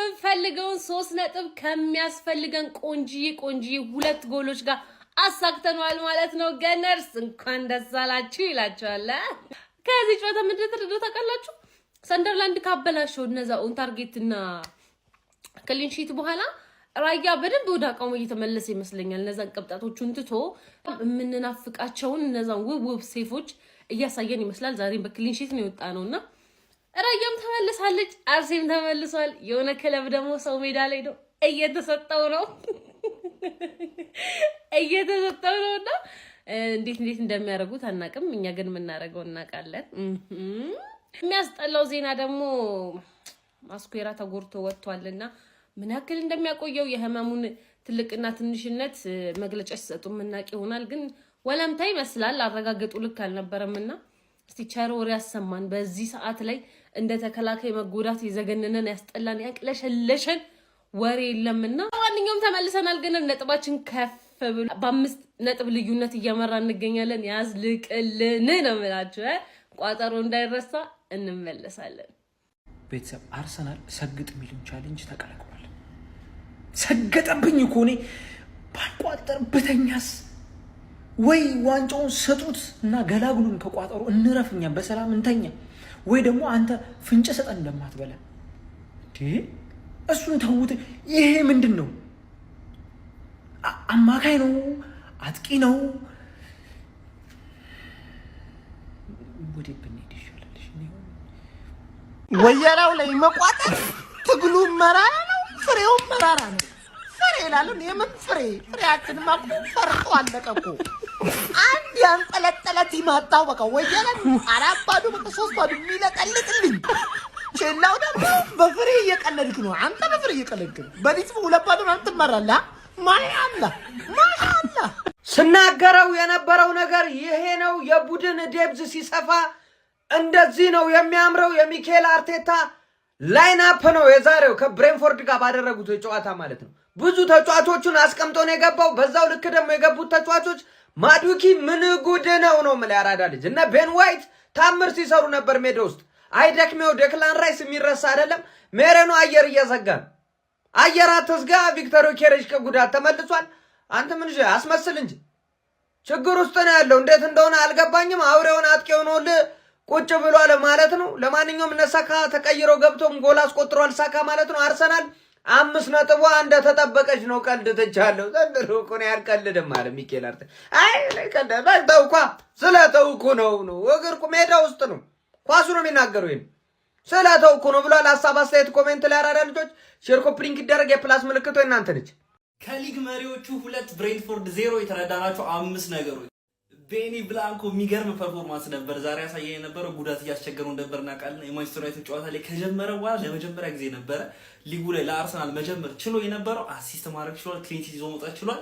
የምንፈልገውን 3 ነጥብ ከሚያስፈልገን ቆንጂ ሁለት ጎሎች ጋር አሳክተናል ማለት ነው። ገነርስ እንኳን ደስ አላችሁ ይላችኋል። ከዚህ ጨዋታ ምንድን ተደረገ ታውቃላችሁ? ሰንደርላንድ ካበላሸው እነዛ ኦን ታርጌትና ክሊን ሺት በኋላ ራያ በደንብ ወደ አቋሙ እየተመለሰ ይመስለኛል። እነዛን ቅብጣቶቹን ትቶ የምንናፍቃቸውን እነዛን ውብ ሴፎች እያሳየን ይመስላል። ዛሬም በክሊን ሺት ነው የወጣ ነውና ራያም ተመልሳለች፣ አርሴም ተመልሷል። የሆነ ክለብ ደግሞ ሰው ሜዳ ላይ ነው እየተሰጠው ነውና እንዴት እንደሚያደርጉት አናውቅም። እኛ ግን የምናደርገው እናውቃለን። የሚያስጠላው ዜና ደግሞ ማስኩዌራ ተጎድቶ ወጥቷልና ምን ያክል እንደሚያቆየው የህመሙን ትልቅና ትንሽነት መግለጫ ሲሰጡ ምናቅ ይሆናል። ግን ወለምታ ይመስላል፣ አረጋገጡ ልክ አልነበረምና እስቲ ቸር ወሬ ያሰማን። በዚህ ሰዓት ላይ እንደ ተከላካይ መጎዳት ይዘገነነን ያስጠላን ያቅለሸለሸን ወሬ የለምና ማንኛውም ተመልሰናል። ግን ነጥባችን ከፍ ብሎ በ5 ነጥብ ልዩነት እየመራ እንገኛለን። ያዝልቅልን ነው የምላችሁ። ቋጠሮ እንዳይረሳ እንመለሳለን። ቤተሰብ አርሰናል ሰግጥ ሚሊዮን ቻሌንጅ ተቀላቅሏል። ሰገጠብኝ እኮ እኔ ባልቋጠር በተኛስ ወይ ዋንጫውን ሰጡት እና ገላግሉን ከቋጠሮ እንረፍኛ በሰላም እንተኛ፣ ወይ ደግሞ አንተ ፍንጭ ሰጠን እንደማትበላ እንዴ እሱን ተውት። ይሄ ምንድን ነው? አማካይ ነው? አጥቂ ነው? ወዴ ብንሄድ ይሻላል? ወየራው ላይ መቋጠር ትግሉ መራራ ነው፣ ፍሬው መራራ ነው። ፍሬ ይላልን? የምን ፍሬ? ፍሬያችንማ ፈርጦ አለቀቁ። አንድ ያንጠለጠለ ቲም አጣው። በቃ ወየራው አራባዱ በቃ 3 ባዱ የሚለቀልቅልኝ ቼላው ደግሞ በፍሬ እየቀለድክ ነው። አንተ በፍሬ እየቀለድክ ነው። በሊትም 2 ባዶ አንተ ትመራለህ። ማሻአላ ስናገረው የነበረው ነገር ይሄ ነው። የቡድን ዴብዝ ሲሰፋ እንደዚህ ነው የሚያምረው። የሚኬል አርቴታ ላይንአፕ ነው የዛሬው ከብሬንፎርድ ጋር ባደረጉት ጨዋታ ማለት ነው። ብዙ ተጫዋቾቹን አስቀምጦ ነው የገባው። በዛው ልክ ደግሞ የገቡት ተጫዋቾች ማዱኪ ምን ጉድ ነው ማለት ያራዳ ልጅ እና ቤን ዋይት ታምር ሲሰሩ ነበር ሜዳ ውስጥ። አይደክሜው ዴክላን ራይስ የሚረሳ አይደለም። ሜሬኖ አየር እየዘጋ ነው። አየር አትዝጋ። ቪክተር ኬሬጅ ከጉዳት ተመልሷል። አንተ ምን አስመስል እንጂ ችግር ውስጥ ነው ያለው። እንዴት እንደሆነ አልገባኝም። አውሬውን አጥቂ ሆኖል ቁጭ ብሏል ማለት ነው። ለማንኛውም ነሳካ ተቀይረው ገብቶም ጎል አስቆጥሯል ሳካ ማለት ነው። አርሰናል 5 ነጥቧ እንደተጠበቀች ነው። ቀልድ ትቻለሁ ዘንድሮ እኮ ነው ያልቀልድም ማለት ሚኬል አርቴታ። አይ ለቀልድ ተውኳ ስለተውኩ ነው እግር ሜዳ ውስጥ ነው ኳሱ ነው የሚናገረው። ይሄን ስለተውኩ ነው ብሏል። ሐሳብ አስተያየት ኮሜንት ላይ አራዳ ልጆች ሼር ኮፕሊንክ ይደረግ። የፕላስ ምልክቱ እናንተ ነች። ከሊግ መሪዎቹ 2 ብሬንትፎርድ 0 የተረዳናቸው 5 ነገሮች። ቤኒ ብላንኮ የሚገርም ፐርፎርማንስ ነበር ዛሬ ያሳየ የነበረው። ጉዳት እያስቸገረው ነበር እናውቃለን። የማንቸስተር ዩናይትድ ጨዋታ ላይ ከጀመረ በኋላ ለመጀመሪያ ጊዜ ነበረ ሊጉ ላይ ለአርሰናል መጀመር ችሎ የነበረው። አሲስት ማድረግ ችሏል፣ ክሊንሺት ይዞ መውጣት ችሏል።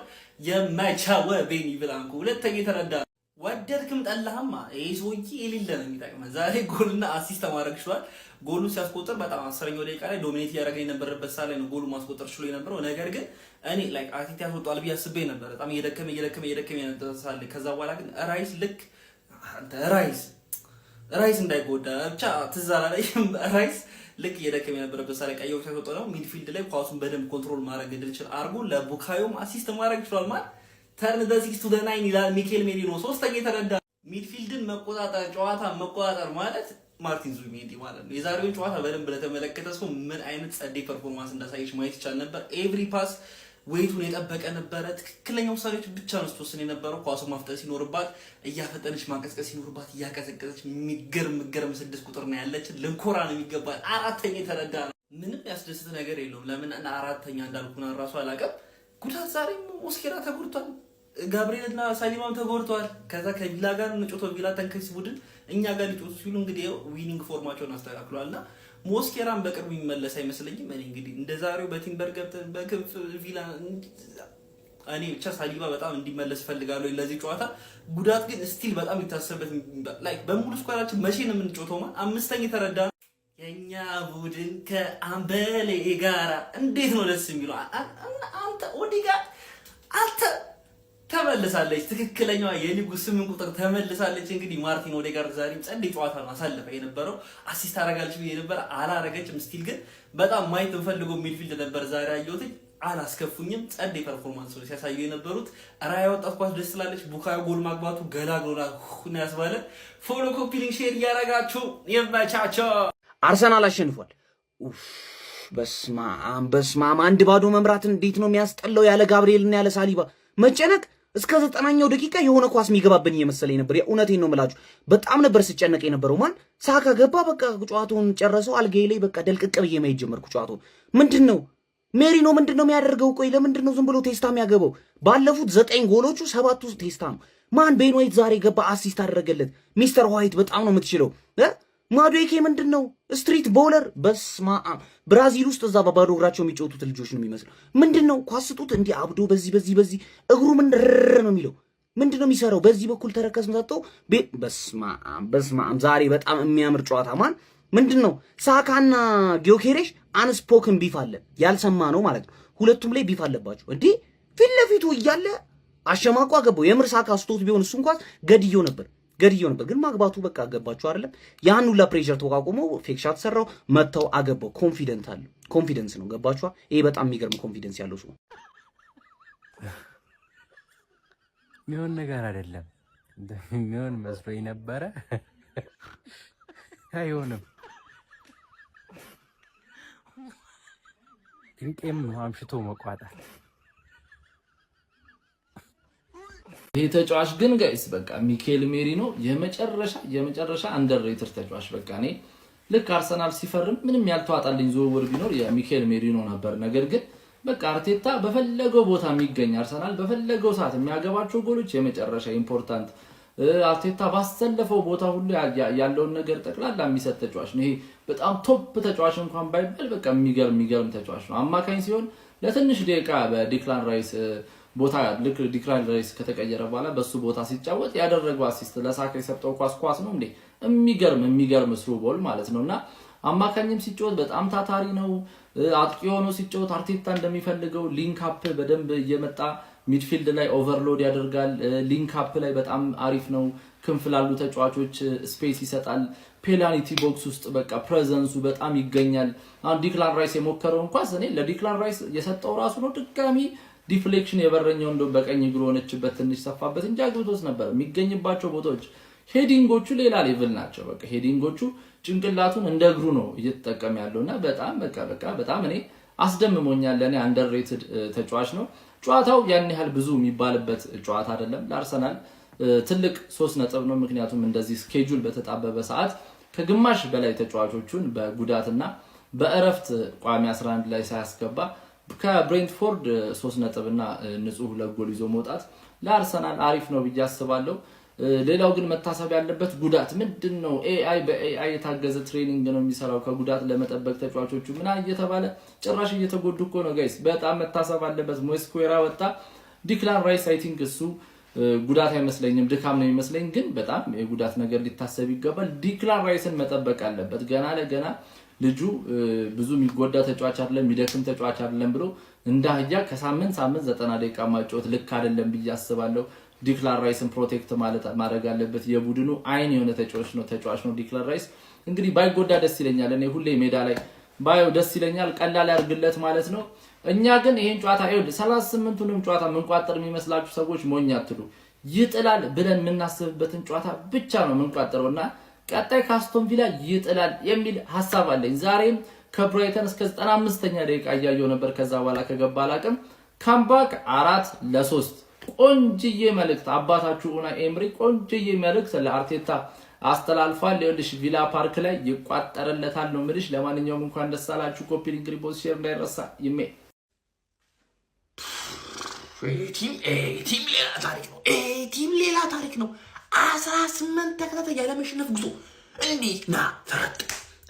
የማይቻወ ቤኒ ብላንኮ። ሁለተኛ የተረዳ ወደድክም ጠላህማ ይሄ ሰውዬ የሌለ ነው የሚጠቅመው። ዛሬ ጎልና አሲስት ማድረግ ችሏል። ጎሉ ሲያስቆጥር በጣም 10ኛው ደቂቃ ላይ ዶሚኔት ያደረገ የነበረበት ሰዓት ላይ ነው ጎሉ ማስቆጠር ችሎ የነበረው። ነገር ግን እኔ ላይክ አርቴታ ያስወጣል ብዬ አስቤ ነበር። በጣም እየደከመ ያነተሳለ። ከዛ በኋላ ግን ራይስ ልክ አንተ ራይስ እንዳይጎዳ ብቻ ትዛላ ላይ ራይስ ልክ እየደከመ የነበረበት ሰዓት ላይ ቀየው ሲያስወጣ ነው ሚድፊልድ ላይ ኳሱን በደንብ ኮንትሮል ማድረግ እንድችል አርጎ ለቡካዮም አሲስት ማድረግ ችሏል ማለት ተርን ዘ 6 to the 9 ይላል ሚኬል ሜሪኖ። ሶስተኛ የተረዳ ሚድፊልድን መቆጣጠር ጨዋታ መቆጣጠር ማለት ማርቲን ዙቢሜንዲ ማለት ነው። የዛሬውን ጨዋታ በደንብ ለተመለከተ ሰው ምን አይነት ጸዴ ፐርፎርማንስ እንዳሳየች ማየት ይቻል ነበር። ኤቭሪ ፓስ ዌይቱን የጠበቀ ነበረ። ትክክለኛ ውሳኔዎች ብቻ ነው ስትወስን የነበረው። ኳሱ ማፍጠን ሲኖርባት እያፈጠነች፣ ማንቀስቀስ ሲኖርባት እያቀዘቀዘች የሚገርም 6 ቁጥር ነው ያለችን። ልንኮራ ነው የሚገባል። አራተኛ የተረዳ ነው። ምንም ያስደስት ነገር የለውም። ለምን አራተኛ እንዳልኩና ራሱ አላቀም። ጉዳት ዛሬም ሞስኬራ ተጎድቷል። ጋብሪኤልና ሳሊማም ተጎድተዋል። ከዛ ከቪላ ጋር ንጮቶ ቪላ ተንከስ ቡድን እኛ ጋር ንጮቶ ሲሉ እንግዲህ ዊኒንግ ፎርማቸውን አስተካክሏልና ሞስኬራን በቅርቡ የሚመለስ አይመስለኝም። እኔ እንግዲህ እንደዛሬው በቲምበር ገብተን በክንፍ ቪላ እኔ ብቻ ሳሊባ በጣም እንዲመለስ ፈልጋለሁ ለዚህ ጨዋታ። ጉዳት ግን ስቲል በጣም ይታሰብበት ላይክ በሙሉ ስኳራችን መቼ ነው የምንጮተው ማለት። አምስተኛ ተረዳ የኛ ቡድን ከአምበሌ ጋራ እንዴት ነው ደስ የሚለው። አንተ ኦዲጋርድ አንተ ተመልሳለች። ትክክለኛዋ የሊጉ 8 ቁጥር ተመልሳለች። እንግዲህ ማርቲን ኦዴጋርድ ዛሬም ጸዴ ጨዋታ ነው አሳልፈ የነበረው። አሲስት አረጋለች ብዬ ነበር፣ አላረገችም። ስቲል ግን በጣም ማየት እንፈልገው ሚድፊልድ ነበር ዛሬ አየሁት። አላስከፉኝም። ጸዴ ፐርፎርማንስ ነው ሲያሳዩ የነበሩት። ራያ ወጣት ኳስ ደስ ትላለች። ቡካዮ ጎል ማግባቱ ገላግሎና ሁና ያስባለ። ፎሎ ኮፒ ሊንክ ሼር እያረጋችሁ ይመቻቸው። አርሰናል አሸንፏል። በስማም 1-0 መምራት እንዴት ነው የሚያስጠላው! ያለ ጋብሪኤልና ያለ ሳሊባ መጨነቅ እስከ 90ኛው ደቂቃ የሆነ ኳስ የሚገባብን እየመሰለኝ ነበር። የእውነቴን ነው የምላችሁ፣ በጣም ነበር ስጨነቅ የነበረው። ማን ሳካ ገባ፣ በቃ ጨዋታውን ጨረሰው። አልጋዬ ላይ በቃ ደልቅቅ ብዬ መሄድ ጀመርኩ። ጨዋታውን ምንድነው ሜሪኖ ምንድነው የሚያደርገው? ቆይ ለምንድነው ዝም ብሎ ቴስታ የሚያገባው? ባለፉት 9 ጎሎቹ 7ቱ ቴስታ ነው። ማን ቤን ዋይት ዛሬ ገባ፣ አሲስት አደረገለት። ሚስተር ዋይት በጣም ነው የምትችለው። ማዱዌኬ ምንድነው ስትሪት ቦለር። በስማ ብራዚል ውስጥ እዛ በባዶ እግራቸው የሚጫወቱት ልጆች ነው የሚመስለው። ምንድነው ኳስ ስጡት እንዲህ አብዶ በዚህ እግሩ ምን ነው የሚለው? ምንድነው የሚሰራው? በዚህ በኩል ተረከዝ መጣው። በስማ ዛሬ በጣም የሚያምር ጨዋታ። ማን ምንድነው ሳካና ጊዮኬሬሽ አንስፖክን ቢፍ አለ፣ ያልሰማ ነው ማለት ነው። ሁለቱም ላይ ቢፍ አለባቸው። እንዴ ፊት ለፊቱ እያለ አሸማቋ ገባው። የምር ሳካ ስቶት ቢሆን እሱ እንኳን ገድዮ ነበር፣ ግን ማግባቱ በቃ አገባችሁ አይደለም። ያን ሁላ ፕሬሸር ተቋቁሞ ፌክ ሻት ሰራው፣ መተው አገባው። ኮንፊደንስ ነው። ገባችሁ? ይሄ በጣም የሚገርም ኮንፊደንስ ያለው ሰው ሚሆን ነገር አይደለም። ሚሆን መስሎኝ ነበረ፣ አይሆንም። ድንቄም አምሽቶ መቋጣት። ይሄ ተጫዋች ግን ጋይስ በቃ ሚኬል ሜሪኖ የመጨረሻ አንደርሬትድ ተጫዋች። በቃ እኔ ልክ አርሰናል ሲፈርም ምንም ያልተዋጣልኝ ዝውውር ቢኖር የሚኬል ሜሪኖ ነበር። ነገር ግን በቃ አርቴታ በፈለገው ቦታ የሚገኝ አርሰናል በፈለገው ሰዓት የሚያገባቸው ጎሎች የመጨረሻ ኢምፖርታንት አርቴታ ባሰለፈው ቦታ ሁሉ ያለውን ነገር ጠቅላላ የሚሰጥ ተጫዋች ነው። ይሄ በጣም ቶፕ ተጫዋች እንኳን ባይባል በቃ የሚገርም ተጫዋች ነው። አማካኝ ሲሆን ለትንሽ ደቂቃ በዲክላን ራይስ ቦታ ልክ ዲክላን ራይስ ከተቀየረ በኋላ በሱ ቦታ ሲጫወት ያደረገው አሲስት ለሳካ የሰጠው ኳስ ነው እንዴ! የሚገርም ስሩ ቦል ማለት ነውና አማካኝም ሲጫወት በጣም ታታሪ ነው። አጥቂ ሆኖ ሲጫወት አርቴታ እንደሚፈልገው ሊንክ አፕ በደንብ እየመጣ ሚድፊልድ ላይ ኦቨርሎድ ያደርጋል። ሊንክ አፕ ላይ በጣም አሪፍ ነው። ክንፍ ላሉ ተጫዋቾች ስፔስ ይሰጣል። ፔናልቲ ቦክስ ውስጥ በቃ ፕሬዘንሱ በጣም ይገኛል። አሁን ዲክላን ራይስ የሞከረው እንኳን እኔ ለዲክላን ራይስ የሰጠው ራሱ ነው ድጋሚ ዲፍሌክሽን የበረኛው እንደው በቀኝ እግሩ ሆነችበት ትንሽ ሰፋበት እንጂ አግብቶስ ነበር። የሚገኝባቸው ቦታዎች ሄዲንጎቹ ሌላ ሌቭል ናቸው። በቃ ሄዲንጎቹ ጭንቅላቱን እንደ እግሩ ነው እየተጠቀመ ያለውና በጣም እኔ አስደምሞኛል። ለኔ አንደርሬትድ ተጫዋች ነው። ጨዋታው ያን ያህል ብዙ የሚባልበት ጨዋታ አይደለም። ለአርሰናል ትልቅ 3 ነጥብ ነው። ምክንያቱም እንደዚህ ስኬጁል በተጣበበ ሰዓት ከግማሽ በላይ ተጫዋቾቹን በጉዳትና በእረፍት ቋሚ 11 ላይ ሳያስገባ ከብሬንትፎርድ 3 ነጥብና ንጹህ 2 ጎል ይዞ መውጣት ለአርሰናል አሪፍ ነው ብዬ አስባለሁ። ሌላው ግን መታሰብ ያለበት ጉዳት ምንድነው? ኤአይ በኤአይ የታገዘ ትሬኒንግ ነው የሚሰራው ከጉዳት ለመጠበቅ ተጫዋቾቹ ምን እየተባለ ጭራሽ እየተጎዱ እኮ ነው ጋይስ። በጣም መታሰብ አለበት። ሞስኩዌራ ወጣ። ዲክላን ራይስ አይ ቲንክ እሱ ጉዳት አይመስለኝም፣ ድካም ነው የሚመስለኝ። ግን በጣም የጉዳት ነገር ሊታሰብ ይገባል። ዲክላን ራይስን መጠበቅ አለበት። ገና ለገና ልጁ ብዙ የሚጎዳ ተጫዋች አይደለም፣ የሚደክም ተጫዋች አይደለም ብሎ እንዳህያ ከሳምንት 90 ደቂቃ ማጫወት ልክ አይደለም ብዬ አስባለሁ። ዲክላን ራይስን ፕሮቴክት ማድረግ አለበት። የቡድኑ አይን የሆነ ተጫዋች ነው ዲክላን ራይስ። እንግዲህ ባይጎዳ ደስ ይለኛል። እኔ ሁሌ ሜዳ ላይ ባየው ደስ ይለኛል። ቀላል ያርግለት ማለት ነው። እኛ ግን ይሄን ጨዋታ 38ቱንም ጨዋታ ምንቋጠር የሚመስላችሁ ሰዎች ሞኝ አትሉ። ይጥላል ብለን የምናስብበትን ጨዋታ ብቻ ነው ምንቋጠረውና ቀጣይ ካስቶን ቪላ ይጥላል የሚል ሐሳብ አለኝ። ዛሬም ከብራይተን እስከ 95ኛ ደቂቃ እያየው ነበር። ከዛ በኋላ ከገባ አላቅም ካምባክ 4-3 ቆንጅዬ መልእክት አባታችሁ ኡናይ ኤምሪ ቆንጅዬ መልእክት ለአርቴታ አስተላልፏል። ይኸውልሽ ቪላ ፓርክ ላይ ይቋጠርለታል ነው ምልሽ። ለማንኛውም እንኳን ደስ አላችሁ። ኮፒ ሊንክ ሪፖስት ሼር እንዳይረሳ። ይሜ ቲም ሌላ ታሪክ ነው። 18 ተከታታይ ያለመሸነፍ ጉዞ እንዴት ና ፈረጥ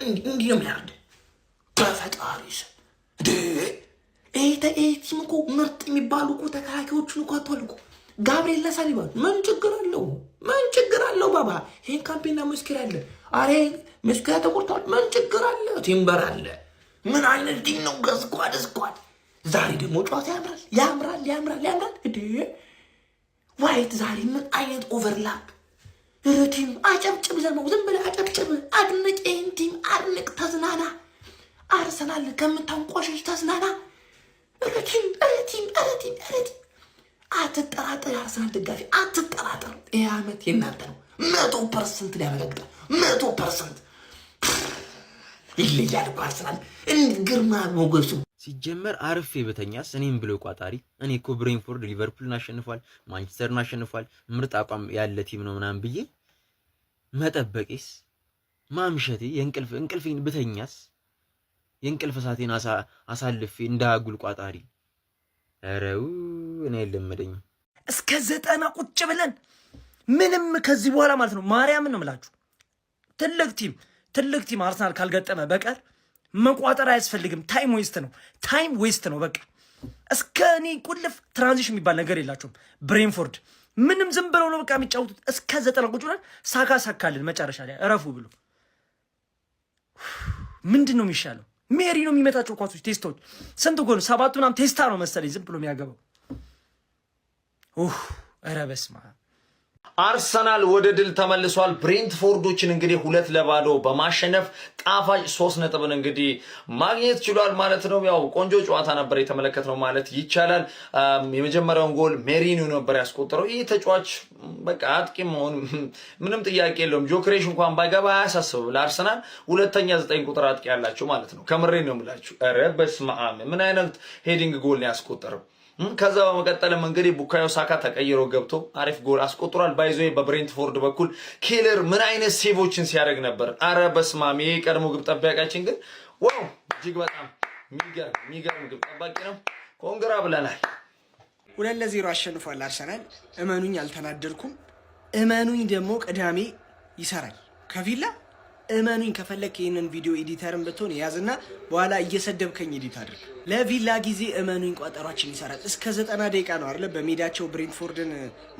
እንዲህ ነው የሚያርድ በፈጣሪ ስም ቲም እኮ ምርጥ የሚባሉ እኮ ተከላካዮችን እኮ አጥቷል እኮ። ጋብሪኤል ሳሊባ ምን ችግር አለው? ባባ ይሄን ካምፔና መስኪራ አለ። አሬ መስኪራ ተቆርጧል። ምን ችግር አለ? ቲምበር አለ። ምን አይነት ቲም ነው? ገዝቋድ ዛሬ ደግሞ ጨዋታ ያምራል። እዴ ዋይት ዛሬ ምን አይነት ኦቨርላፕ ቲም አጨብጭብ ዘመው ዝም ብለህ አጨብጭብ አድንቅ ይህን ቲም አድንቅ ተዝናና አርሰናል ከምታንቆሽሽ ተዝናና ቲም አትጠራጠር የአርሰናል ደጋፊ አትጠራጠር ይህ ዓመት የእናንተ ነው 100% ሊያመለግጠው 100% ይለያል እኮ አርሰናል ግርማ ሞገሱ ሲጀመር አርፌ በተኛስ እኔም ብሎ ቋጣሪ እኔ እኮ ብሬንፎርድ ሊቨርፑልን አሸንፏል ማንቸስተርን አሸንፏል ምርጥ አቋም ያለ ቲም ነው ምናምን ብዬ መጠበቄስ ማምሸቴ እንቅልፌን ብተኛስ የእንቅልፍ ሰዓቴን አሳልፌ እንዳጉል ቋጣሪ አረው እኔ ለምደኝ እስከ 90 ቁጭ ብለን ምንም ከዚህ በኋላ ማለት ነው ማርያምን ነው የምላችሁ ትልቅ ቲም አርሰናል ካልገጠመ በቀር መቋጠር አያስፈልግም ታይም ዌስት ነው በቃ እስከኔ ቁልፍ ትራንዚሽን የሚባል ነገር የላቸውም ብሬንፎርድ ምንም ዝም ብለው ነው በቃ የሚጫወቱት እስከ 90 ቁጭ ብለን ሳካልን መጨረሻ ላይ እረፉ ብሎ ምንድነው የሚሻለው ሜሪ ነው የሚመታቸው ኳሶች ቴስቶች ስንት ጎል 7 ምናምን ቴስታ ነው መሰለኝ ዝም ብሎ የሚያገባው ኧረ በስመ አብ አርሰናል ወደ ድል ተመልሷል ብሬንትፎርዶችን እንግዲህ 2-0 በማሸነፍ ጣፋጭ 3 ነጥብን እንግዲህ ማግኘት ችሏል ማለት ነው ያው ቆንጆ ጨዋታ ነበር የተመለከተው ማለት ይቻላል የመጀመሪያውን ጎል ሜሪኒዮ ነበር ያስቆጠረው ይህ ተጫዋች በቃ አጥቂ መሆን ምንም ጥያቄ የለውም ጆክሬሽ እንኳን ባይገባ አያሳስብም ለአርሰናል ሁለተኛ 9 ቁጥር አጥቂ ያላችሁ ማለት ነው ከምሬን ነው የምላችሁ ኧረ በስመ አብ ምን አይነት ሄዲንግ ጎል ነው ያስቆጠረው ከዛ በመቀጠልም እንግዲህ ቡካዮ ሳካ ተቀይሮ ገብቶ አሪፍ ጎል አስቆጥሯል ባይዞይ በብሬንትፎርድ በኩል ኬለር ምን አይነት ሴቮችን ሲያደርግ ነበር አረ በስማም ይሄ ቀድሞ ግብ ጠባቂያችን ግን ዋው እጅግ በጣም የሚገርም ግብ ጠባቂ ነው ኮንግራ ብለናል 2-0 አሸንፏል አርሰናል እመኑኝ አልተናደድኩም እመኑኝ ደግሞ ቅዳሜ ይሰራል ከቪላ እመኑኝ ከፈለክ ይሄንን ቪዲዮ ኤዲተርን ብትሆን ያዝና በኋላ እየሰደብከኝ ኤዲት አድርግ ለቪላ ጊዜ እመኑኝ ቋጠሯችን ይሰራል እስከ 90 ደቂቃ ነው አይደል በሜዳቸው ብሬንትፎርድን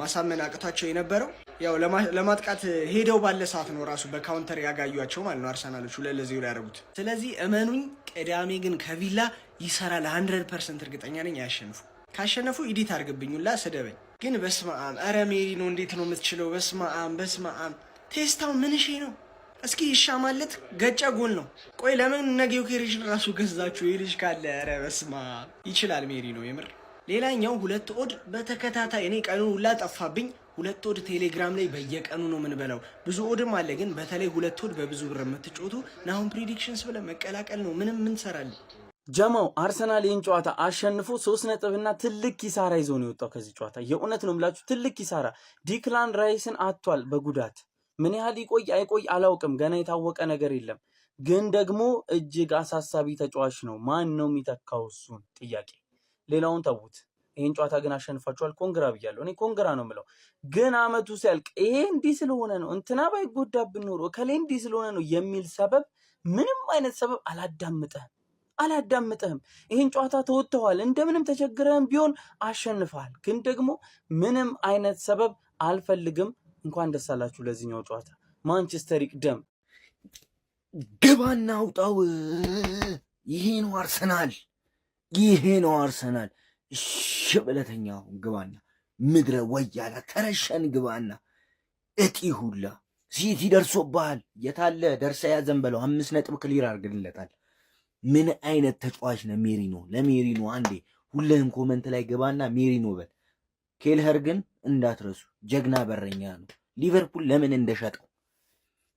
ማሳመን አቅቷቸው የነበረው ያው ለማጥቃት ሄደው ባለ ሰዓት ነው ራሱ በካውንተር ያጋዩአቸው ማለት ነው አርሰናሎች 2-0 ያደረጉት ስለዚህ እመኑኝ ቅዳሜ ግን ከቪላ ይሰራል 100% እርግጠኛ ነኝ ያሸንፉ ካሸነፉ ኤዲት አድርግብኝላ ስደበኝ ግን በስመ አብ ኧረ ሜሪ ነው እንዴት ነው የምትችለው በስመ አብ ቴስታው ምን እሺ ነው እስኪ ይሻማለት ገጫ ጎል ነው ቆይ ለምን ነገው ኬሪሽን ራሱ ገዛችሁ ይልሽ ካለ ኧረ በስመ አብ ይችላል ሜሪ ነው የምር ሌላኛው 2 ኦድ በተከታታይ እኔ ቀኑን ሁላ ጠፋብኝ 2 ኦድ ቴሌግራም ላይ በየቀኑ ነው ምን በላው ብዙ ኦድም አለ ግን በተለይ 2 ኦድ በብዙ ብር የምትጮቱ ናሁን ፕሪዲክሽንስ ብለ መቀላቀል ነው ምንም ምን ሰራለን ጀማው አርሰናል ይህን ጨዋታ አሸንፎ 3 ነጥብና ትልቅ ኪሳራ ይዞ ነው የወጣው ከዚህ ጨዋታ የእውነት ነው የምላችሁ ትልቅ ኪሳራ ዲክላን ራይስን አጥቷል በጉዳት ምን ያህል ይቆይ አይቆይ አላውቅም ገና የታወቀ ነገር የለም ግን ደግሞ እጅግ አሳሳቢ ተጫዋች ነው ማን ነው የሚተካው እሱን ጥያቄ ሌላውን ተውት ይሄን ጨዋታ ግን አሸንፋችኋል ኮንግራ ብያለሁ እኔ ኮንግራ ነው የምለው ግን አመቱ ሲያልቅ ይሄ እንዲህ ስለሆነ ነው እንትና ባይጎዳብን ኖሮ ከሌ እንዲህ ስለሆነ ነው የሚል ሰበብ ምንም አይነት ሰበብ አላዳምጥህም ይሄን ጨዋታ ተወጥተዋል እንደምንም ተቸግረህም ቢሆን አሸንፈሃል ግን ደግሞ ምንም አይነት ሰበብ አልፈልግም እንኳን ደስ አላችሁ ለዚህኛው ጨዋታ ማንቸስተር ይቅደም ግባና አውጣው ይሄ ነው አርሰናል ሽብለተኛው ግባና ምድረ ወያላ ተረሸን ግባና እጢ ሁላ ሲቲ ደርሶብሃል የታለ ደርሰ ያዘን በለው 5 ነጥብ ክሊር አድርግልለታል ምን አይነት ተጫዋች ነው ሜሪኖ ለሜሪኖ አንዴ ሁሉም ኮሜንት ላይ ግባና ሜሪኖ በል ኬልኸር ግን እንዳትረሱ ጀግና በረኛ ነው ሊቨርፑል ለምን እንደሸጠው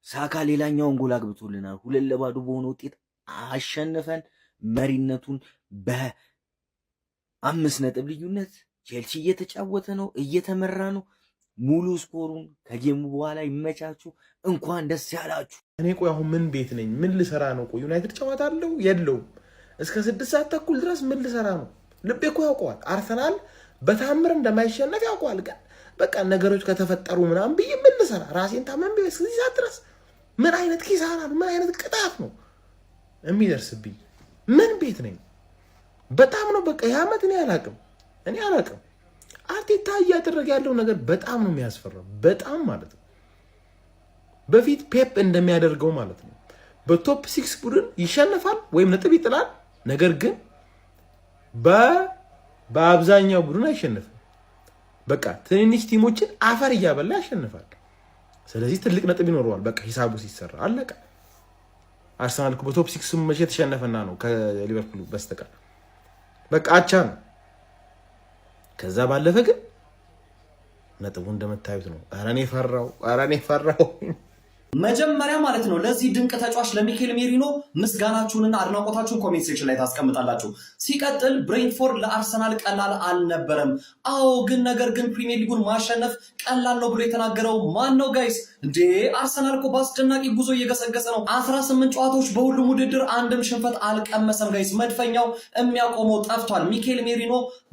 ሳካ ሌላኛውን ጎል አግብቶልናል 2-0 በሆነ ውጤት አሸንፈን መሪነቱን በ5 ነጥብ ልዩነት ቼልሲ እየተጫወተ ነው እየተመራ ነው ሙሉ ስኮሩን ከጌሙ በኋላ ይመቻችሁ እንኳን ደስ ያላችሁ እኔ ቆይ አሁን ምን ቤት ነኝ ምን ልሰራ ነው ቆይ ዩናይትድ ጨዋታ አለው የለውም እስከ 6 ሰዓት ተኩል ድረስ ምን ልሰራ ነው ልቤ እኮ ያውቀዋል አርሰናል በታምር እንደማይሸነፍ ያውቀዋል ግን በቃ ነገሮች ከተፈጠሩ ምናምን ብዬ ምን ልሰራ ራሴን ታመም ቢስ እዚህ ሰዓት ድረስ ምን አይነት ኪሳራ ነው ምን አይነት ቅጣት ነው የሚደርስብኝ ምን ቤት ነኝ በጣም ነው በቃ ያመት እኔ አላቅም አርቴታ እያደረገ ያለው ነገር በጣም ነው የሚያስፈራው በጣም ማለት ነው በፊት ፔፕ እንደሚያደርገው ማለት ነው በቶፕ 6 ቡድን ይሸነፋል ወይም ነጥብ ይጥላል ነገር ግን በአብዛኛው ቡድን አይሸነፍም በቃ ትንንሽ ቲሞችን አፈር እያበላ ያሸንፋል። ስለዚህ ትልቅ ነጥብ ይኖረዋል። በቃ ሂሳቡ ሲሰራ አለቀ። አርሰናል በቶፕ 6 መቼ ተሸነፈና ነው ከሊቨርፑል በስተቀር በቃ አቻ ነው። ከዛ ባለፈ ግን ነጥቡ እንደምታዩት ነው። ኧረ እኔ ፈራው መጀመሪያ ማለት ነው ለዚህ ድንቅ ተጫዋች ለሚኬል ሜሪኖ ምስጋናችሁንና አድናቆታችሁን ኮሜንት ሴክሽን ላይ ታስቀምጣላችሁ። ሲቀጥል ብሬንትፎርድ ለአርሰናል ቀላል አልነበረም። አዎ ግን ነገር ግን ፕሪሚየር ሊጉን ማሸነፍ ቀላል ነው ብሎ የተናገረው ማን ነው ጋይስ? እንዴ አርሰናል እኮ በአስደናቂ ጉዞ እየገሰገሰ ነው። 18 ጨዋታዎች በሁሉም ውድድር አንድም ሽንፈት አልቀመሰም ጋይስ። መድፈኛው የሚያቆመው ጠፍቷል። ሚኬል ሜሪኖ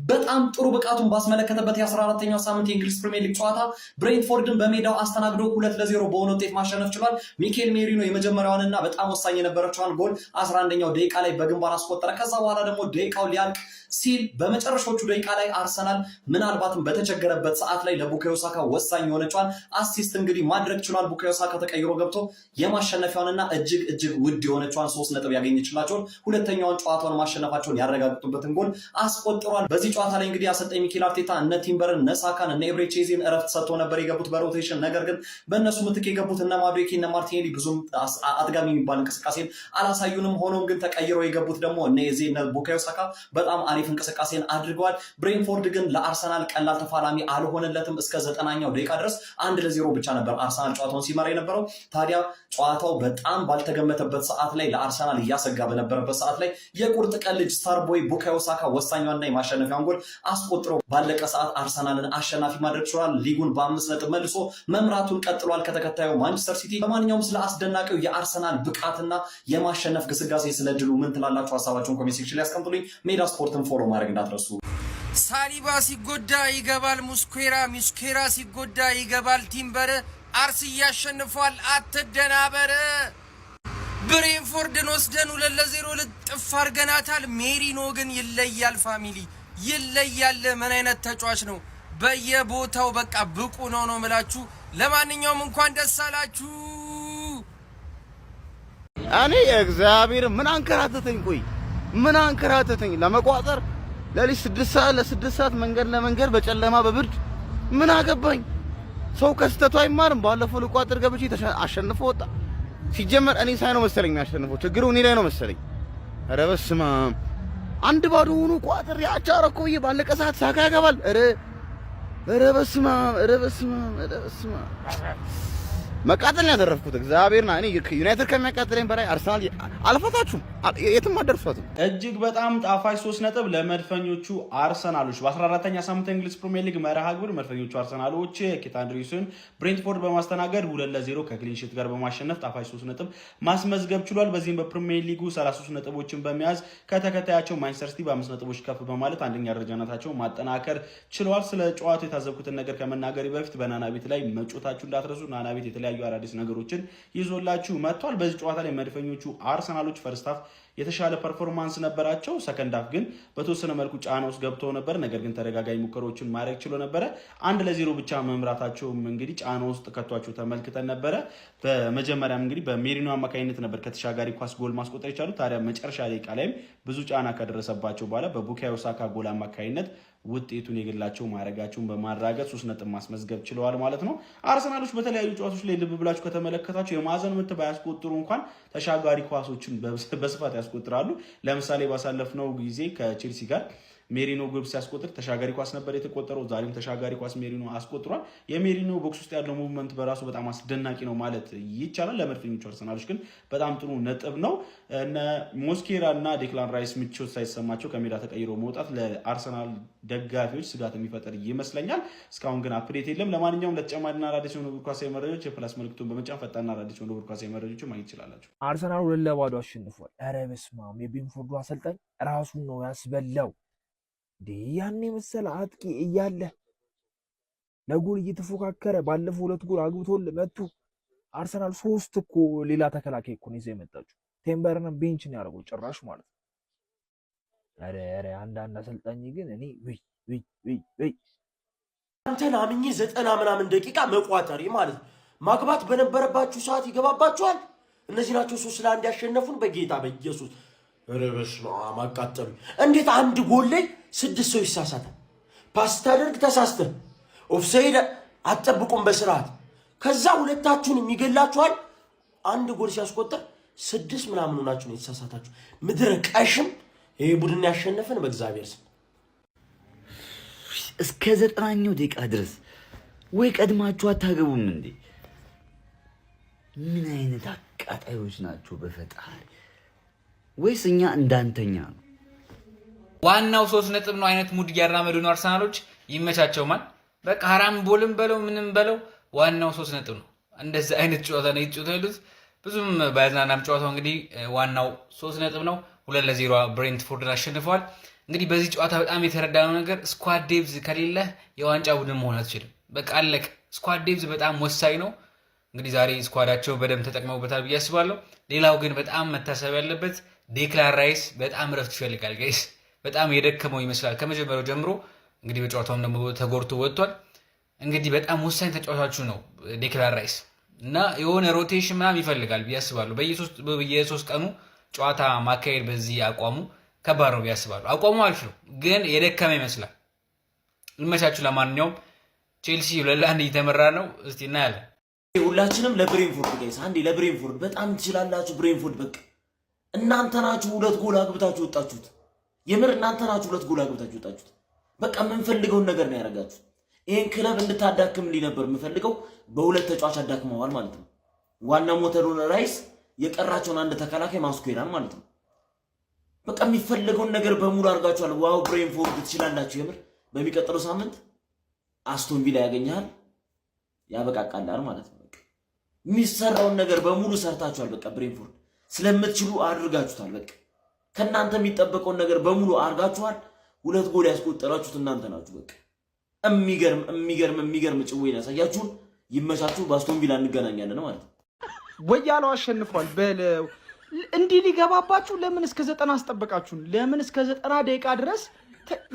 በጣም ጥሩ ብቃቱን ባስመለከተበት የ14ኛው ሳምንት የእንግሊዝ ፕሪሚየር ሊግ ጨዋታ ብሬንትፎርድን በሜዳው አስተናግዶ 2-0 በሆነ ውጤት ማሸነፍ ችሏል። ሚኬል ሜሪኖ የመጀመሪያዋንና በጣም ወሳኝ የነበረችዋን ጎል 11ኛው ደቂቃ ላይ በግንባር አስቆጠረ። ከዛ በኋላ ደግሞ ደቂቃው ሊያልቅ ሲል በመጨረሻዎቹ ደቂቃ ላይ አርሰናል ምናልባትም በተቸገረበት ሰዓት ላይ ለቡካዮ ሳካ ወሳኝ የሆነችዋን አሲስት እንግዲህ ማድረግ ችሏል። ቡካዮ ሳካ ተቀይሮ ገብቶ የማሸነፊያውንና እጅግ ውድ የሆነችዋን 3 ነጥብ ያገኘችላቸውን ሁለተኛውን ጨዋታውን ማሸነፋቸውን ያረጋግጡበትን ጎል አስቆጥሯል። በዚህ ጨዋታ ላይ እንግዲህ አሰልጣኝ ሚኬል አርቴታ እነ ቲምበርን፣ እነ ሳካን፣ እነ ኤብሬቼዚን እረፍት ሰጥቶ ነበር የገቡት በሮቴሽን። ነገር ግን በእነሱ ምትክ የገቡት እነ ማዱዌኬ እና ማርቲኔሊ ብዙም አጥጋሚ የሚባል እንቅስቃሴን አላሳዩንም። ሆኖም ግን ተቀይሮ የገቡት ደግሞ እነ ኤዜ እና ቡካዮ ሳካ በጣም አሪፍ እንቅስቃሴን አድርገዋል። ብሬንትፎርድ ግን ለአርሰናል ቀላል ተፋላሚ አልሆነለትም። እስከ 90ኛው ደቂቃ ድረስ 1-0 ብቻ ነበር አርሰናል ጨዋታውን ሲመራ የነበረው። ታዲያ ጨዋታው በጣም ባልተገመተበት ሰዓት ላይ ለአርሰናል እያሰጋ በነበረበት ሰዓት ላይ የቁርጥ ቀን ልጅ ስታርቦይ ቡካዮ ሳካ ወሳኛዋና የማሸነፊያውን ጎል አስቆጥሮ ባለቀ ሰዓት አርሰናልን አሸናፊ ማድረግ ችሏል። ሊጉን በ5 ነጥብ መልሶ መምራቱን ቀጥሏል ከተከታዩ ማንቸስተር ሲቲ። ለማንኛውም ስለ አስደናቂው የአርሰናል ብቃትና የማሸነፍ ግስጋሴ ስለ ድሉ ምን ትላላችሁ? ሀሳባችሁን ኮሜንት ሴክሽን ላይ አስቀምጡልኝ። ሜዳ ስፖርትን ፎሎ ማድረግ እንዳትረሱ። ሳሊባ ሲጎዳ ይገባል ሙስኬራ ሲጎዳ ይገባል ቲምበር። አርሲ ያሸንፏል አትደናበር። ብሬንፎርድን ወስደን 2-0 ልጥፍ አድርገናታል። ሜሪኖ ግን ይለያል፣ ፋሚሊ ይለያል። ምን አይነት ተጫዋች ነው! በየቦታው በቃ ብቁ ነው ምላችሁ። ለማንኛውም እንኳን ደስ አላችሁ። እኔ እግዚአብሔር ምን አንከራተተኝ ለመቋጠር ለሊት 6 ሰዓት ለ6 ሰዓት መንገድ በጨለማ በብርድ ምን አገባኝ። ሰው ከስተቱ አይማርም። ባለፈው ልቋጥር ገብቼ አሸንፎ ወጣ። ሲጀመር እኔ ሳይ ነው መሰለኝ የሚያሸንፈው። ችግሩ እኔ ላይ ነው መሰለኝ። ኧረ በስመ አብ 1-0 ሆኖ ቋጥር ያቻረኮ ባለቀ ሰዓት ሳካ ያገባል። ኧረ በስመ አብ መቃጠል ያደረፍኩት እግዚአብሔርና እኔ ዩናይትድ ከሚያቃጥለኝ በላይ አርሰናል አልፈታችሁም፣ የትም አደርሷትም። እጅግ በጣም ጣፋጭ 3 ነጥብ ለመድፈኞቹ አርሰናሎች በ14ኛ ሳምንት እንግሊዝ ፕሪሚየር ሊግ መርሃ ግብር መድፈኞቹ አርሰናሎች ኬት አንድሪውስን ብሬንትፎርድ በማስተናገድ 2-0 ከክሊን ሺት ጋር በማሸነፍ ጣፋጭ 3 ነጥብ ማስመዝገብ ችሏል። በዚህም በፕሪሚየር ሊጉ 33 ነጥቦችን በመያዝ ከተከታያቸው ማንቸስተር ሲቲ በ5 ነጥቦች ከፍ በማለት አንደኛ ደረጃነታቸውን ማጠናከር ችለዋል። ስለ ጨዋታው የታዘብኩትን ነገር ከመናገሬ በፊት በናና ቤት ላይ መጮታችሁ እንዳትረሱ። ናና ቤት የተለያዩ አዳዲስ ነገሮችን ይዞላችሁ መጥቷል። በዚህ ጨዋታ ላይ መድፈኞቹ አርሰናሎች ፈርስት ሃፍ የተሻለ ፐርፎርማንስ ነበራቸው። ሰከንድ ሃፍ ግን በተወሰነ መልኩ ጫና ውስጥ ገብተው ነበር። ነገር ግን ተደጋጋሚ ሙከራዎችን ማድረግ ችሎ ነበረ። 1-0 ብቻ መምራታቸውም እንግዲህ ጫና ውስጥ ከቷቸው ተመልክተን ነበረ። በመጀመሪያም እንግዲህ በሜሪኖ አማካኝነት ነበር ከተሻጋሪ ኳስ ጎል ማስቆጠር የቻሉት። ታዲያ መጨረሻ ደቂቃ ላይም ብዙ ጫና ከደረሰባቸው በኋላ በቡካዮ ሳካ ጎል አማካኝነት ውጤቱን የግላቸው ማድረጋቸውን በማራገጥ 3 ነጥብ ማስመዝገብ ችለዋል ማለት ነው። አርሰናሎች በተለያዩ ጨዋታዎች ላይ ልብ ብላችሁ ከተመለከታችሁ የማዕዘን ምት ባያስቆጥሩ እንኳን ተሻጋሪ ኳሶችን በስፋት ያስቆጥራሉ። ለምሳሌ ባሳለፍነው ጊዜ ከቼልሲ ጋር ሜሪኖ ግብ ሲያስቆጥር ተሻጋሪ ኳስ ነበር የተቆጠረው። ዛሬም ተሻጋሪ ኳስ ሜሪኖ አስቆጥሯል። የሜሪኖ ቦክስ ውስጥ ያለው ሙቭመንት በራሱ በጣም አስደናቂ ነው ማለት ይቻላል። ለመድፈኞቹ አርሰናሎች ግን በጣም ጥሩ ነጥብ ነው። እነ ሞስኬራ እና ዴክላን ራይስ ምቾት ሳይሰማቸው ከሜዳ ተቀይረው መውጣት ለአርሰናል ደጋፊዎች ስጋት የሚፈጠር ይመስለኛል። እስካሁን ግን አፕዴት የለም። ለማንኛውም ለተጨማሪና አዳዲስ የሆኑ እግር ኳሳዊ መረጃዎች የፕላስ ምልክቱን በመጫን ፈጣንና አዳዲስ የሆኑ እግር ኳሳዊ መረጃዎችን ማግኘት ይችላላችሁ። አርሰናል 2-0 አሸንፏል። ኧረ በስመ አብ! የቤንፎርዱ አሰልጣኝ ራሱን ነው ያስበላው። ያኔ መሰለ አጥቂ እያለ ለጎል እየተፎካከረ ባለፈው 2 ጎል አግብቶል መጥቶ አርሰናል 3 እኮ ሌላ ተከላካይ እኮ ነው ይዘው የመጣችው። ቴምበርና ቤንች ነው ያደረገው ጭራሽ ማለት ነው። ኧረ አንዳንድ አሰልጣኝ ግን እኔ ወይ አንተን አምኜ 90 ምናምን ደቂቃ መቋጠሪ ማለት ማግባት በነበረባችሁ ሰዓት ይገባባችኋል። እነዚህ ናቸው 3-1 ያሸነፉን በጌታ በኢየሱስ። ኧረ በስመ አብ አቃጠሉ። እንዴት አንድ ጎል ላይ 6 ሰው ይሳሳታል? ፓስ ታደርግ ተሳስተህ ኦፍሳይድ አትጠብቁም በስርዓት። ከዛ ሁለታችሁን የሚገላችኋል። አንድ ጎል ሲያስቆጥር 6 ምናምን ሆናችሁ ነው የተሳሳታችሁ። ምድረ ቀሽም ይሄ ቡድን ያሸነፈን በእግዚአብሔር ስም። እስከ 90ኛው ደቂቃ ድረስ ወይ ቀድማችሁ አታገቡም እንዴ? ምን አይነት አቃጣዮች ናቸው በፈጣሪ። ወይስ እኛ እንዳንተኛ ነው? ዋናው 3 ነጥብ ነው አይነት ሙድ ያራመዱ ነው አርሰናሎች። ይመቻቸው ማን በቃ ሐራም ቦልም በለው ምንም በለው ዋናው 3 ነጥብ ነው። እንደዛ አይነት ጨዋታ ነው ይጫወታሉት። ብዙም ባያዝናናም ጨዋታው እንግዲህ ዋናው 3 ነጥብ ነው። 2-0 ብሬንትፎርድን አሸንፈዋል። እንግዲህ በዚህ ጨዋታ በጣም የተረዳነው ነገር ስኳድ ዴፕዝ ከሌለ የዋንጫ ቡድን መሆን አትችልም። በቃ አለቀ። ስኳድ ዴፕዝ በጣም ወሳኝ ነው። እንግዲህ ዛሬ ስኳዳቸው በደንብ ተጠቅመውበታል ብዬ አስባለሁ። ሌላው ግን በጣም መታሰብ ያለበት ዴክላን ራይስ በጣም ረፍት ይፈልጋል ጋይስ። በጣም የደከመው ይመስላል ከመጀመሪያው ጀምሮ። እንግዲህ በጨዋታውም ደግሞ ተጎድቶ ወጥቷል። እንግዲህ በጣም ወሳኝ ተጫዋቻችሁ ነው ዴክላን ራይስ እና የሆነ ሮቴሽን ምናምን ይፈልጋል ብዬ አስባለሁ። በየ3 ቀኑ ጨዋታ ማካሄድ በዚህ አቋሙ ከባድ ነው ብዬ አስባለሁ። አቋሙ አሪፍ ነው ግን የደከመ ይመስላል። ይመቻችሁ። ለማንኛውም ቼልሲ 2-1 እየተመራ ነው። እስቲ እናያለን። ሁላችንም ለብሬንፎርድ ጋይስ አንዴ ለብሬንፎርድ በጣም ትችላላችሁ። ብሬንፎርድ በቃ እናንተ ናችሁ 2 ጎል አግብታችሁ ወጣችሁት። የምር እናንተ ናችሁ 2 ጎል አግብታችሁ ወጣችሁት። በቃ የምንፈልገውን ነገር ነው ያደረጋችሁት። ይሄን ክለብ እንድታዳክምልኝ ነበር የምፈልገው። በ2 ተጫዋች አዳክመዋል ማለት ነው። ዋና ሞተሩን ራይስ የቀራቸውን አንድ ተከላካይ ማስኩዌራን ማለት ነው። በቃ የሚፈልገውን ነገር በሙሉ አድርጋችኋል። ዋው ብሬንፎርድ ትችላላችሁ የምር። በሚቀጥለው ሳምንት አስቶን ቪላ ያገኛል ያበቃቃላል ማለት ነው። በቃ የሚሰራውን ነገር በሙሉ ሰርታችኋል። በቃ ብሬንፎርድ ስለምትችሉ አድርጋችሁታል። በቃ ከናንተ የሚጠበቀውን ነገር በሙሉ አድርጋችኋል። 2 ጎል ያስቆጠራችሁት እናንተ ናችሁ። በቃ የሚገርም ጭዌ ያሳያችሁን። ይመቻችሁ። በአስቶን ቪላ እንገናኛለን ማለት ነው። ወያለው አሸንፏል በለው። እንዲህ ሊገባባችሁ ለምን እስከ 90 አስጠበቃችሁን? ለምን እስከ 90 ደቂቃ ድረስ?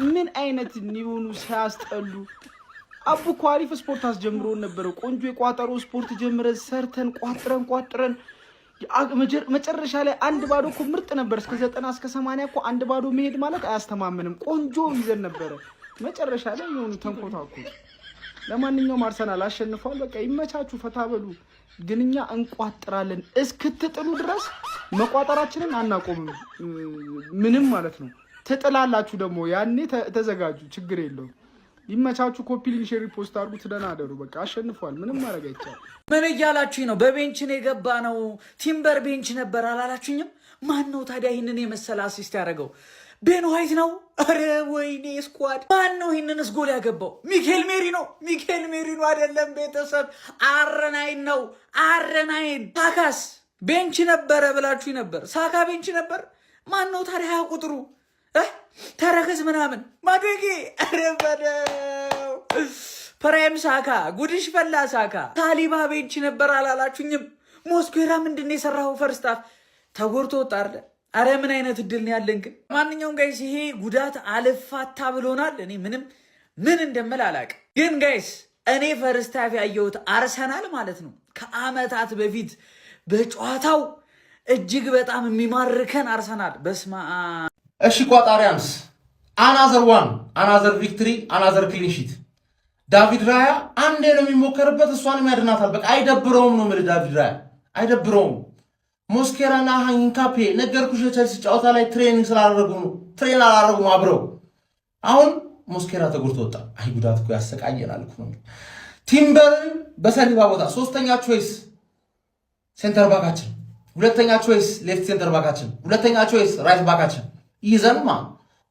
ምን አይነት ኒውኑ ሲያስጠሉ። አቡ ኳሪፍ ስፖርት አስጀምሮ ነበር። ቆንጆ የቋጠሮ ስፖርት ጀምረን ሰርተን ቋጥረን መጨረሻ ላይ 1-0 እኮ ምርጥ ነበር። እስከ 90 እስከ 80 እኮ 1-0 መሄድ ማለት አያስተማምንም። ቆንጆ ይዘን ነበር። መጨረሻ ላይ የሆኑ ተንኮታኩ። ለማንኛውም አርሰናል አሸንፏል። በቃ ይመቻችሁ፣ ፈታ በሉ። ግን እኛ እንቋጥራለን እስክትጥሉ ድረስ መቋጠራችንን አናቆምም። ምንም ማለት ነው። ትጥላላችሁ ደግሞ ያኔ ተዘጋጁ። ችግር የለውም። ይመቻችሁ። ኮፒ ሊንክ ሼር ፖስት አድርጉ። ተደናደሩ። በቃ አሸንፏል። ምንም ማድረግ አይቻልም። ምን እያላችሁኝ ነው? በቤንች ነው የገባ ነው። ቲምበር ቤንች ነበር አላላችሁኝም? ማን ነው ታዲያ ይህንን የመሰለ አሲስት ያደረገው? ቤን ዋይት ነው? አረ ወይኔ ስኳድ። ማን ነው ይህንንስ ጎል ያገባው? ሚኬል ሜሪኖ አይደለም ቤተሰብ፣ አረናይን ነው። አረናይን። ሳካስ ቤንች ነበረ ብላችሁኝ ነበር። ሳካ ቤንች ነበር። ማን ነው ታዲያ ቁጥሩ ተረከዝ ምናምን ማድረጌ? አረ በለው ፕራይም ሳካ። ጉድሽ ፈላ ሳካ። ታሊባ ቤንች ነበር አላላችሁኝም? ሞስኩዌራ ምንድን ነው የሰራው? ፈርስታፍ ተጎድቶ ወጣ አይደል? አረ ምን አይነት እድል ነው ያለን ግን። ማንኛውም ጋይስ ይሄ ጉዳት አልፋታ ብሎናል። እኔ ምን እንደምል አላውቅም። ግን ጋይስ እኔ ፈርስታፍ ያየሁት አርሰናል ማለት ነው ከአመታት በፊት በጨዋታው እጅግ በጣም የሚማርከን አርሰናል። በስማ እሺ ቋጣሪያንስ አናዘር ቪክትሪ አናዘር ክሊንሺት። ዳቪድ ራያ አንዴ ነው የሚሞከርበት፣ እሷንም ያድናታል። በቃ አይደብረውም ነው የምልህ። ዳቪድ ራያ አይደብረውም። ሞስኬራና ሃንካፔ ነገርኩሽ፣ የቸልሲ ጨዋታ ላይ ትሬኒንግ ስላደረጉ ነው። ትሬን አላደረጉም አብረው። አሁን ሞስኬራ ተጎድቶ ወጣ። አይ ጉዳት እኮ ያሰቃየናል እኮ ነው። ቲምበርን በሰሊባ ቦታ 3ኛ ቾይስ ሴንተር ባካችን፣ 2ኛ ቾይስ ሌፍት ሴንተር ባካችን፣ 2ኛ ቾይስ ራይት ባካችን ይዘንማ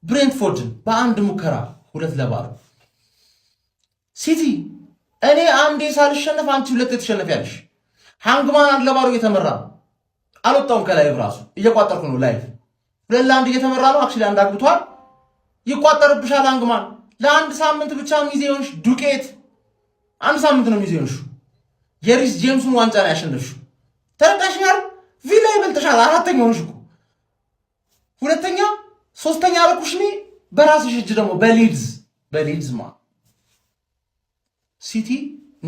ብሬንትፎርድን በአንድ ሙከራ 2-0 ሲቲ። እኔ አንዴ ሳልሸነፍ አንቺ 2 ትሸነፊያለሽ። ሃንግማን 1-0 እየተመራ ነው። አልወጣውም ከላይቭ ራሱ እየቋጠርኩ ነው። ላይቭ 2-1 እየተመራ ነው። አክቹሊ አንድ አግብቷል። ይቋጠርብሻል። ሃንግማን ለአንድ ሳምንት ብቻ ሚዜውንሽ ዱቄት። 1 ሳምንት ነው ሚዜውንሽ። የሪስ ጄምሱን ዋንጫ ነው ያሸነፍሽው። ተረዳሽኛል? ቪላ ይበልጥሻል። 4ኛ ሆንሽ እኮ 2ኛ 3ኛ አልኩሽ እኔ። በራስሽ እጅ ደግሞ በሊድዝ ማ ሲቲ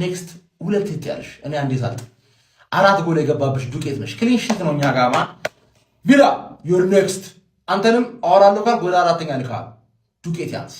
ኔክስት 2 ትያለሽ። እኔ አንዴ ሳል 4 ጎል የገባብሽ ዱቄት ነሽ። ክሊን ሺት ነው እኛ ጋማ። ቪላ ዩር ኔክስት። አንተንም አወራለሁ ካል ወደ 4ኛ ልካል ዱቄት ያንስ